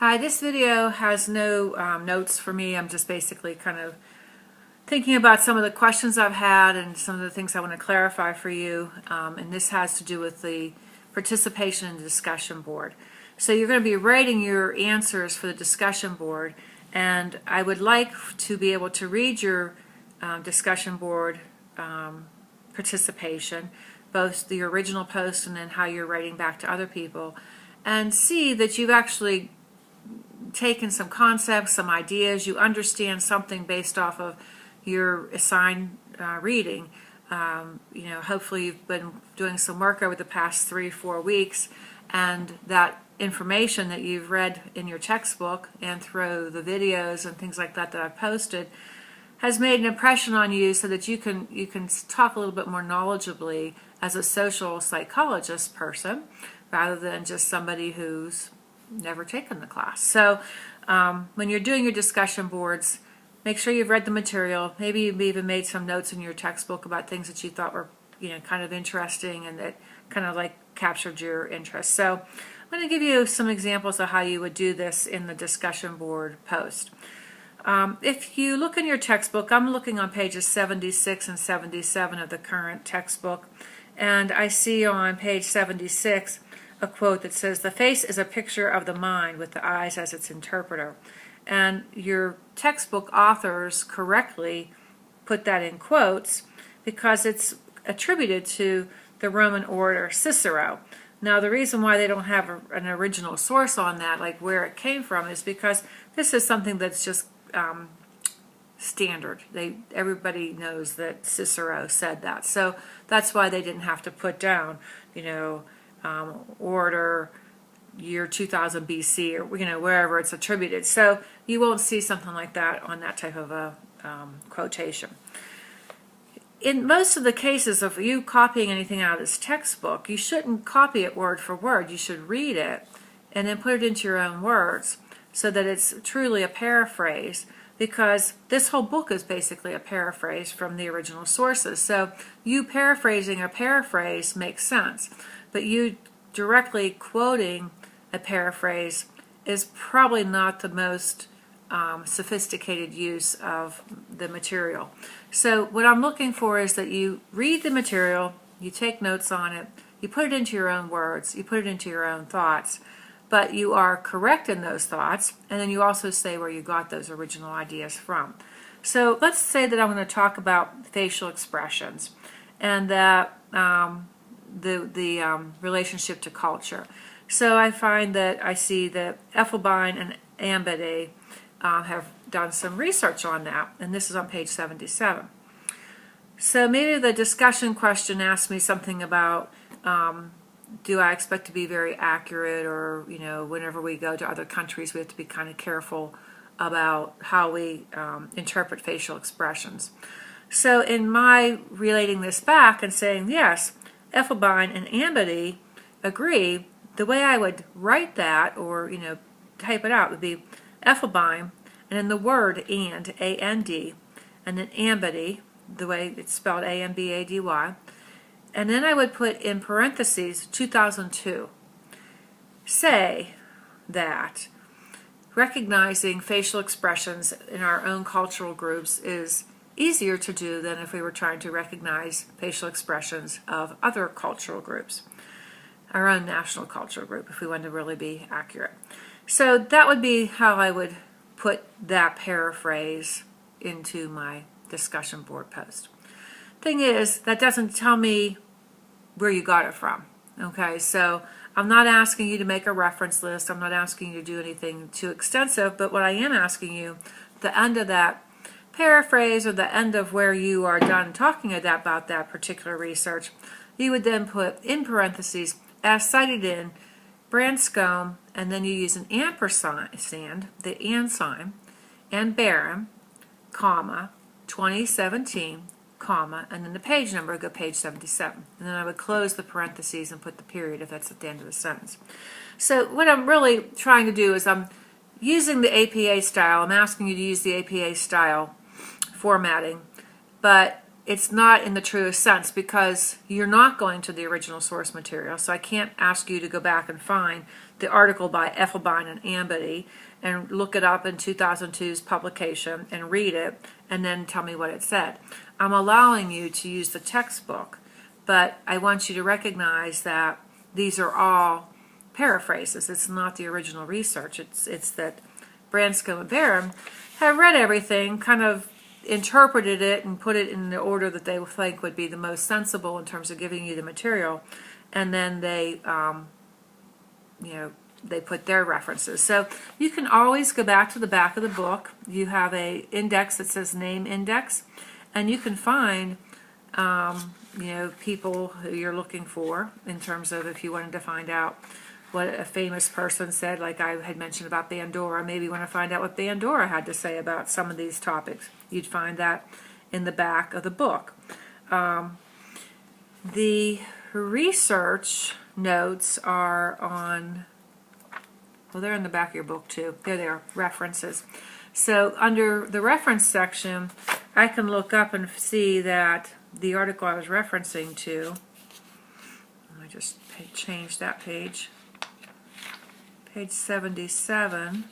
Hi, this video has no notes for me. I'm just basically kind of thinking about some of the questions I've had and some of the things I want to clarify for you. And this has to do with the participation in the discussion board. So you're going to be writing your answers for the discussion board, and I would like to be able to read your discussion board participation, both the original post and then how you're writing back to other people, and see that you've actually taken some concepts, some ideas, you understand something based off of your assigned reading. Hopefully you've been doing some work over the past 3-4 weeks, and that information that you've read in your textbook and through the videos and things like that I've posted has made an impression on you, so that you can talk a little bit more knowledgeably as a social psychologist person rather than just somebody who's never taken the class. So when you're doing your discussion boards, make sure you've read the material. Maybe you've even made some notes in your textbook about things that you thought were kind of interesting and that kind of like captured your interest. So I'm going to give you some examples of how you would do this in the discussion board post. If you look in your textbook, I'm looking on pages 76 and 77 of the current textbook, and I see on page 76 a quote that says, "The face is a picture of the mind with the eyes as its interpreter." And your textbook authors correctly put that in quotes because it's attributed to the Roman orator Cicero. Now, the reason why they don't have an original source on that, like where it came from, is because this is something that's just standard. Everybody knows that Cicero said that. So that's why they didn't have to put down, order year 2000 BC or wherever it's attributed. So you won't see something like that on that type of a quotation. In most of the cases of you copying anything out of this textbook, you shouldn't copy it word for word. You should read it and then put it into your own words so that it's truly a paraphrase, because this whole book is basically a paraphrase from the original sources. So you paraphrasing a paraphrase makes sense, but you directly quoting a paraphrase is probably not the most sophisticated use of the material. So what I'm looking for is that you read the material, you take notes on it, you put it into your own words, you put it into your own thoughts, but you are correct in those thoughts, and then you also say where you got those original ideas from. So let's say that I'm going to talk about facial expressions and that the relationship to culture. So I find that I see that Effelbein and Ambede have done some research on that, and this is on page 77. So maybe the discussion question asks me something about do I expect to be very accurate, or whenever we go to other countries we have to be kind of careful about how we interpret facial expressions. So in my relating this back and saying yes, Effelbein and Ambede agree, the way I would write that or type it out would be Effelbein and then the word and, A-N-D, and then Ambede, the way it's spelled A-M-B-A-D-Y, and then I would put in parentheses 2002. Say that recognizing facial expressions in our own cultural groups is easier to do than if we were trying to recognize facial expressions of other cultural groups, our own national cultural group, if we want to really be accurate. So that would be how I would put that paraphrase into my discussion board post. Thing is, that doesn't tell me where you got it from. Okay, so I'm not asking you to make a reference list. I'm not asking you to do anything too extensive, but what I am asking you, the end of that paraphrase or the end of where you are done talking about that particular research, you would then put in parentheses, as cited in Branscombe, and then you use an ampersand, the and sign, and Barron, comma, 2017, comma, and then the page number would go page 77. And then I would close the parentheses and put the period if that's at the end of the sentence. So what I'm really trying to do is I'm using the APA style. I'm asking you to use the APA style formatting, but it's not in the truest sense because you're not going to the original source material. So I can't ask you to go back and find the article by Effelbein and Ambity and look it up in 2002's publication and read it and then tell me what it said. I'm allowing you to use the textbook, but I want you to recognize that these are all paraphrases. It's not the original research. It's that Branscombe and Barron have read everything, kind of interpreted it and put it in the order that they think would be the most sensible in terms of giving you the material, and then they they put their references. So you can always go back to the back of the book. You have a index that says name index, and you can find people who you're looking for in terms of if you wanted to find out what a famous person said, like I had mentioned about Bandura. Maybe you want to find out what Bandura had to say about some of these topics. You'd find that in the back of the book. The research notes are on, well, they're in the back of your book too. There they are, references. So under the reference section, I can look up and see that the article I was referencing to, I just changed that page. Page 77.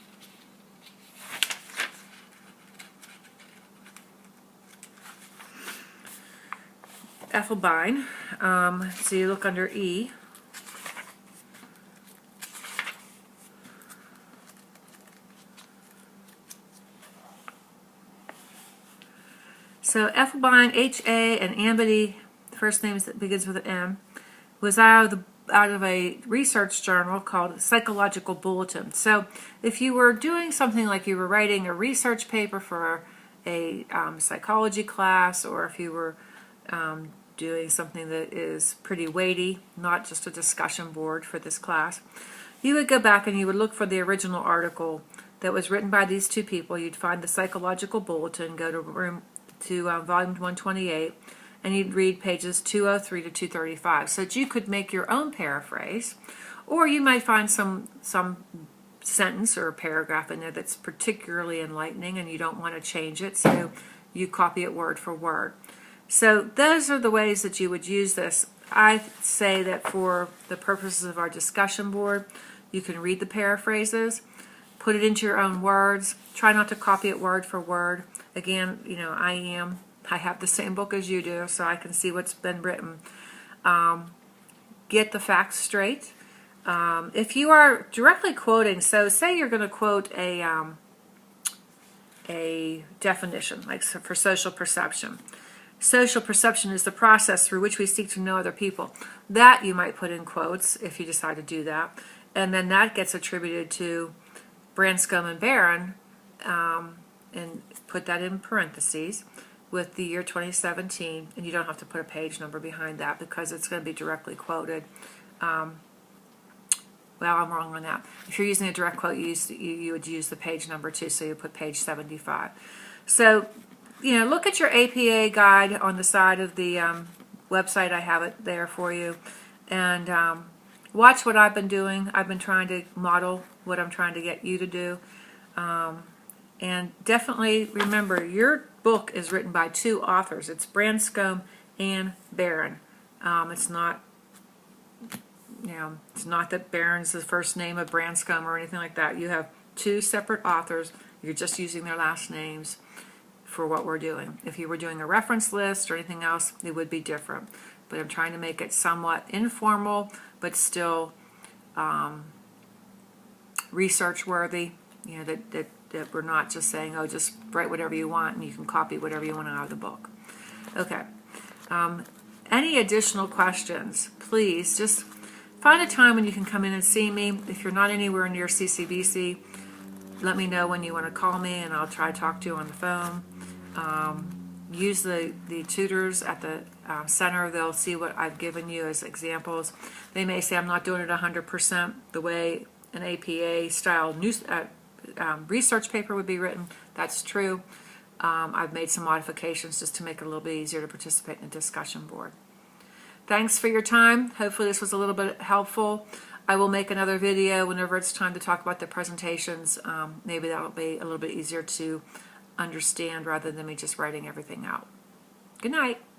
Effelbein. So you look under E. So Effelbein, H.A., and Ambity, the first name that begins with an M, was out of a research journal called Psychological Bulletin. So if you were doing something like you were writing a research paper for a psychology class, or if you were doing something that is pretty weighty, not just a discussion board for this class, you would go back and you would look for the original article that was written by these two people. You'd find the Psychological Bulletin, go to volume 128, and you'd read pages 203 to 235, so that you could make your own paraphrase, or you might find some sentence or a paragraph in there that's particularly enlightening and you don't want to change it, so you copy it word for word. So those are the ways that you would use this. I say that for the purposes of our discussion board, you can read the paraphrases, put it into your own words, try not to copy it word for word. Again, I have the same book as you do, so I can see what's been written. Get the facts straight. If you are directly quoting, so say you're going to quote a definition, like for social perception. Social perception is the process through which we seek to know other people. That you might put in quotes if you decide to do that, and then that gets attributed to Branscombe and Barron, and put that in parentheses with the year 2017, and you don't have to put a page number behind that because it's going to be directly quoted. Well, I'm wrong on that. If you're using a direct quote, you would use the page number too, so you put page 75. So, look at your APA guide on the side of the website. I have it there for you. And watch what I've been doing. I've been trying to model what I'm trying to get you to do. And definitely remember, your book is written by two authors. It's Branscombe and Barron. It's not, it's not that Barron's the first name of Branscombe or anything like that. You have two separate authors. You're just using their last names for what we're doing. If you were doing a reference list or anything else, it would be different. But I'm trying to make it somewhat informal, but still research worthy. That we're not just saying, oh, just write whatever you want and you can copy whatever you want out of the book. Okay. Any additional questions, please just find a time when you can come in and see me. If you're not anywhere near CCBC, let me know when you want to call me and I'll try to talk to you on the phone. Use the tutors at the center. They'll see what I've given you as examples. They may say I'm not doing it 100% the way an APA style news research paper would be written. That's true. I've made some modifications just to make it a little bit easier to participate in the discussion board. Thanks for your time. Hopefully this was a little bit helpful. I will make another video whenever it's time to talk about the presentations. Maybe that'll be a little bit easier to understand rather than me just writing everything out. Good night.